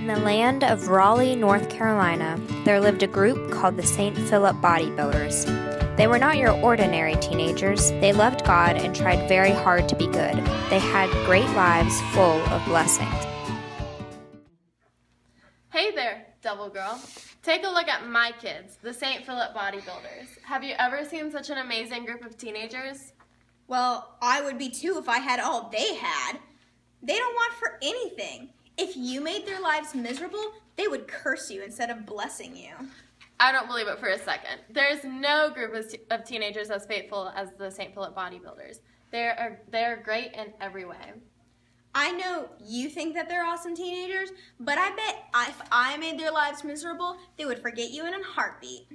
In the land of Raleigh, North Carolina, there lived a group called the St. Philip Bodybuilders. They were not your ordinary teenagers. They loved God and tried very hard to be good. They had great lives full of blessings. Hey there, Devil Girl. Take a look at my kids, the St. Philip Bodybuilders. Have you ever seen such an amazing group of teenagers? Well, I would be too if I had all they had. They don't want for anything. If you made their lives miserable, they would curse you instead of blessing you. I don't believe it for a second. There's no group of teenagers as faithful as the St. Philip Bodybuilders. They're great in every way. I know you think that they're awesome teenagers, but I bet if I made their lives miserable, they would forget you in a heartbeat.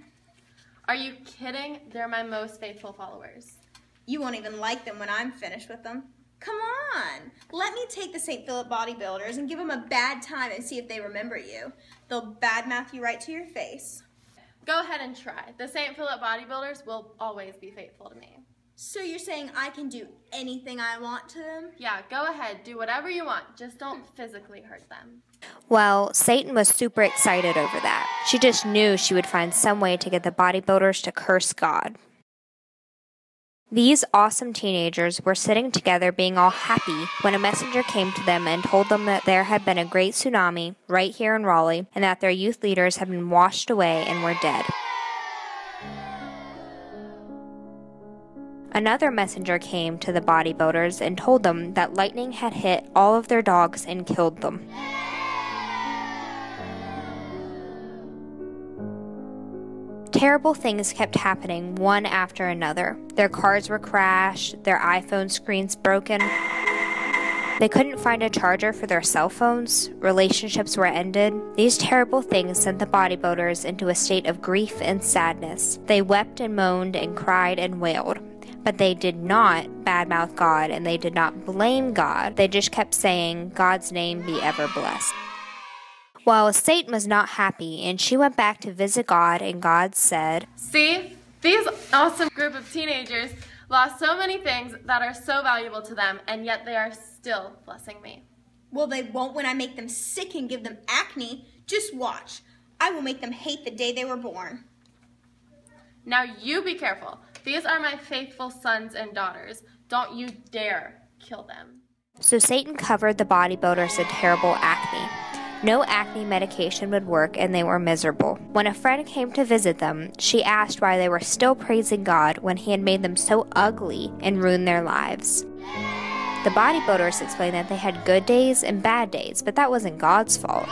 Are you kidding? They're my most faithful followers. You won't even like them when I'm finished with them. Come on, let me take the St. Philip Bodybuilders and give them a bad time and see if they remember you. They'll badmouth you right to your face. Go ahead and try. The St. Philip Bodybuilders will always be faithful to me. So you're saying I can do anything I want to them? Yeah, go ahead. Do whatever you want. Just don't physically hurt them. Well, Satan was super excited over that. She just knew she would find some way to get the bodybuilders to curse God. These awesome teenagers were sitting together being all happy when a messenger came to them and told them that there had been a great tsunami right here in Raleigh and that their youth leaders had been washed away and were dead. Another messenger came to the bodybuilders and told them that lightning had hit all of their dogs and killed them. Terrible things kept happening one after another. Their cars were crashed, their iPhone screens broken. They couldn't find a charger for their cell phones, relationships were ended. These terrible things sent the bodybuilders into a state of grief and sadness. They wept and moaned and cried and wailed. But they did not badmouth God and they did not blame God. They just kept saying, God's name be ever blessed. Well, Satan was not happy, and she went back to visit God, and God said, See, these awesome group of teenagers lost so many things that are so valuable to them, and yet they are still blessing me. Well, they won't when I make them sick and give them acne. Just watch. I will make them hate the day they were born. Now you be careful. These are my faithful sons and daughters. Don't you dare kill them. So Satan covered the bodybuilders in terrible acne. No acne medication would work and they were miserable. When a friend came to visit them, she asked why they were still praising God when he had made them so ugly and ruined their lives. The bodybuilders explained that they had good days and bad days, but that wasn't God's fault.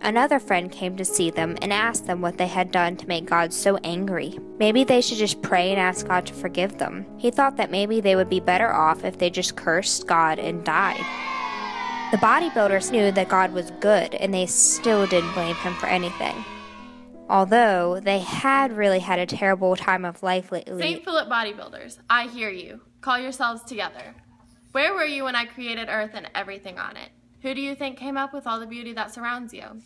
Another friend came to see them and asked them what they had done to make God so angry. Maybe they should just pray and ask God to forgive them. He thought that maybe they would be better off if they just cursed God and died. The bodybuilders knew that God was good, and they still didn't blame him for anything. Although they had really had a terrible time of life lately. St. Philip Bodybuilders, I hear you. Call yourselves together. Where were you when I created Earth and everything on it? Who do you think came up with all the beauty that surrounds you?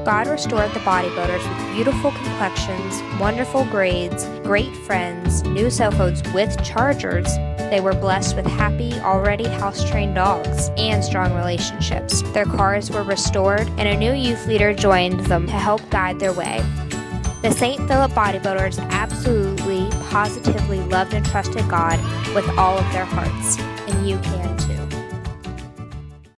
God restored the bodybuilders with beautiful complexions, wonderful grades, great friends, new cell phones with chargers. They were blessed with happy, already house-trained dogs, and strong relationships. Their cars were restored, and a new youth leader joined them to help guide their way. The St. Philip Bodybuilders absolutely, positively loved and trusted God with all of their hearts, and you can.